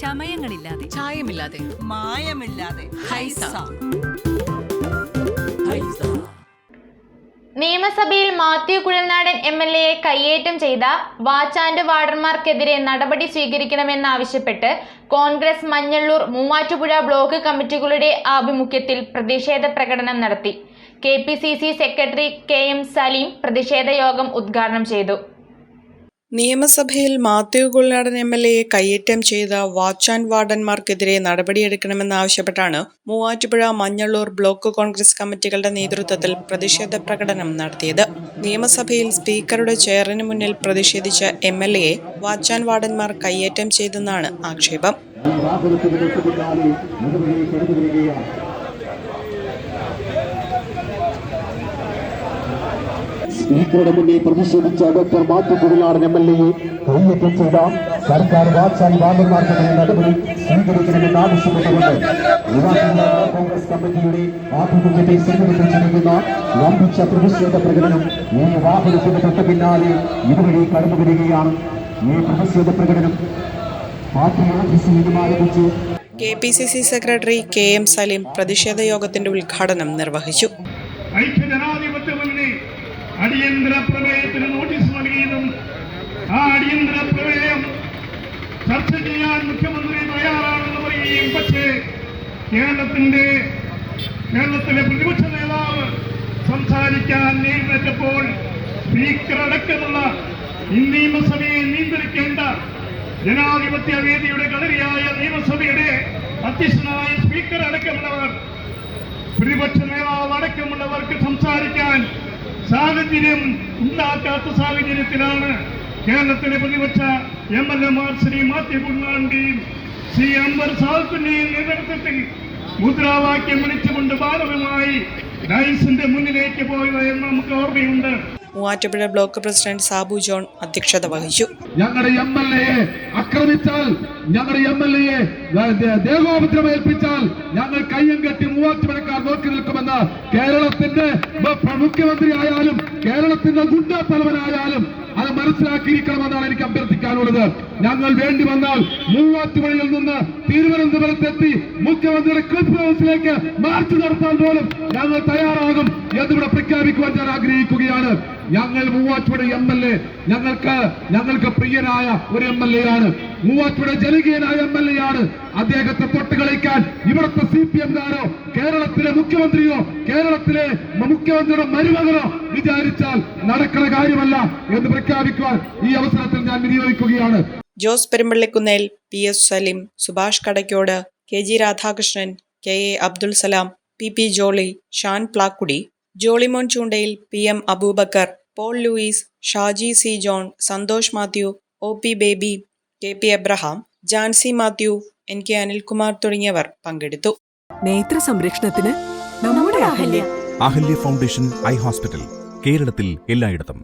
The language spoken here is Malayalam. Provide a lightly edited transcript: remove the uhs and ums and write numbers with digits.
ചമയങ്ങളില്ലാതെ, ചായമില്ലാതെ, മായമില്ലാതെ. ഹൈസ. നിയമസഭയിൽ മാത്യു കുഴൽനാടൻ MLA കയ്യേറ്റം ചെയ്ത വാച്ച് ആൻഡ് വാർഡർമാർക്കെതിരെ നടപടി സ്വീകരിക്കണമെന്നാവശ്യപ്പെട്ട് കോൺഗ്രസ് മഞ്ഞള്ളൂർ മൂവാറ്റുപുഴ ബ്ലോക്ക് കമ്മിറ്റികളുടെ ആഭിമുഖ്യത്തിൽ പ്രതിഷേധ പ്രകടനം നടത്തി. KPCC സെക്രട്ടറി KM സലീം പ്രതിഷേധ യോഗം ഉദ്ഘാടനം ചെയ്തു. നിയമസഭയിൽ മാത്യു കുഴൽനാടൻ MLA കയ്യേറ്റം ചെയ്ത വാച്ച് ആൻഡ് വാർഡന്മാർക്കെതിരെ നടപടിയെടുക്കണമെന്നാവശ്യപ്പെട്ടാണ് മൂവാറ്റുപുഴ മഞ്ഞള്ളൂർ ബ്ലോക്ക് കോൺഗ്രസ് കമ്മിറ്റികളുടെ നേതൃത്വത്തിൽ പ്രതിഷേധ പ്രകടനം നടത്തിയത്. നിയമസഭയിൽ സ്പീക്കറുടെ ചെയറിന് മുന്നിൽ പ്രതിഷേധിച്ച MLA വാച്ച് ആൻഡ് വാർഡന്മാർ കയ്യേറ്റം ചെയ്തെന്നാണ് ആക്ഷേപം. സ്പീക്കറുടെ മുന്നിൽ പ്രതിഷേധിച്ച ഡോക്ടർ മാത്യു കുഴൽനാടൻ MLA കയ്യേറ്റം ചെയ്ത സർക്കാർ വാച്ച് ആൻഡ് വാർഡർമാർക്കെതിരെ നടപടി സ്വീകരിക്കണമെന്ന് ആവശ്യപ്പെട്ടുകൊണ്ട് കോൺഗ്രസ് കമ്മിറ്റിയുടെ ആഭിമുഖ്യത്തിൽ സംഘടിപ്പിച്ചിരിക്കുന്ന വമ്പിച്ച പ്രതിഷേധ പ്രകടനം ഈ വാഹനത്തിന് തൊട്ട് പിന്നാലെ ഇതുവഴി കടന്നു വരികയാണ്. ഈ പ്രതിഷേധ പ്രകടനം പാർട്ടി ഓഫീസിൽ നിന്നും ആരംഭിച്ചു. KPCC സെക്രട്ടറി KM സലീം പ്രതിഷേധ യോഗത്തിന്റെ ഉദ്ഘാടനം നിർവഹിച്ചു. അടിയന്തര പ്രമേയത്തിന് നോട്ടീസ് നൽകിയതും ആ അടിയന്തര പ്രമേയം ചർച്ച ചെയ്യാൻ മുഖ്യമന്ത്രി തയ്യാറാണെന്ന് പറയുകയും, പക്ഷേ കേരളത്തിലെ പ്രതിപക്ഷ നേതാവ് സംസാരിക്കാൻ എഴുന്നേറ്റപ്പോൾ സ്പീക്കർ അടക്കമുള്ള നിയമസഭയെ നിയന്ത്രിക്കേണ്ട ജനാധിപത്യ വേദിയുടെ കളരിയായ നിയമസഭയുടെ അധ്യക്ഷനായ സ്പീക്കർ അടക്കമുള്ളവർ, പ്രതിപക്ഷ നേതാവ് അടക്കമുള്ളവർക്ക് സംസാരിക്കാൻ സാഹചര്യം ഉണ്ടാക്കാത്ത സാഹചര്യത്തിലാണ് കേരളത്തിലെ പ്രതിപക്ഷ MLA ശ്രീ മാത്യു കുഴൽനാടന്റെയും ശ്രീ അൻവർ സാദത്തിന്റെയും നേതൃത്വത്തിൽ മുദ്രാവാക്യം വിളിച്ചുകൊണ്ട് ഭാരതമായി ഡൈസിന്റെ മുന്നിലേക്ക് പോയത് എന്ന് നമുക്ക് ഓർമ്മയുണ്ട്. Muvattupuzha block president Sabu John അധ്യക്ഷത വഹിച്ചു. ഞങ്ങളുടെ MLA ആക്രമിച്ചാൽ, ഞങ്ങളുടെ MLA ദേഹോപദ്രവേൽപ്പിച്ചാൽ ഞങ്ങൾ കയ്യം കെട്ടി മൂവാറ്റുപുഴക്കാർ നോക്കി നിൽക്കുമെന്ന് കേരളത്തിന്റെ മുഖ്യമന്ത്രി ആയാലും കേരളത്തിന്റെ ഗുണ്ടാ തലവനായാലും അത് മനസ്സിലാക്കിയിരിക്കണമെന്നാണ് എനിക്ക് അഭ്യർത്ഥിക്കാനുള്ളത്. ഞങ്ങൾ വേണ്ടി വന്നാൽ മൂവാറ്റുപുഴയിൽ നിന്ന് തിരുവനന്തപുരത്തെത്തി മുഖ്യമന്ത്രിയുടെ ക്ലിഫ് ഹൗസിലേക്ക് മാർച്ച് നടത്താൻ പോലും ഞങ്ങൾ തയ്യാറാകും എന്നിവിടെ പ്രഖ്യാപിക്കുവാൻ ഞാൻ ആഗ്രഹിക്കുകയാണ്. ഞങ്ങൾ മൂവാറ്റുപുഴ MLA ഞങ്ങൾക്ക് പ്രിയനായ ഒരു MLA ആണ്. മൂവാറ്റുപുഴ ജനകീയനായ MLA ആണ്. അദ്ദേഹത്തെ തൊട്ട് കളിക്കാൻ ഇവിടുത്തെ CPM-കാരോ കേരളത്തിലെ മുഖ്യമന്ത്രിയോ കേരളത്തിലെ മുഖ്യമന്ത്രിയുടെ മരുമകനോ വിചാരിച്ചാൽ നടക്കുന്ന കാര്യമല്ല എന്ന് പ്രഖ്യാപിക്കുവാൻ ഈ അവസരത്തിൽ ഞാൻ വിനിയോഗിക്കുകയാണ്. Jose Perumpallikunnel, PS Saleem, Subhash Kadakkode, KG Radhakrishnan, KA Abdul Salam, PP Jolly, Shaan Plakkudi, Jolymon Choondayil, PM Aboobacker, Paul Lewis, Shaji C John, Santhosh Mathew, OP Baby, KP Abraham, Jancy Mathew, NK Anilkumar തുടങ്ങിയവർ പങ്കെടുത്തു. നേത്ര സംരക്ഷണത്തിന് നമ്മുടെ അഹല്യ ഫൗണ്ടേഷൻ ഐ ഹോസ്പിറ്റൽ, കേരളത്തിൽ എല്ലായിടത്തും.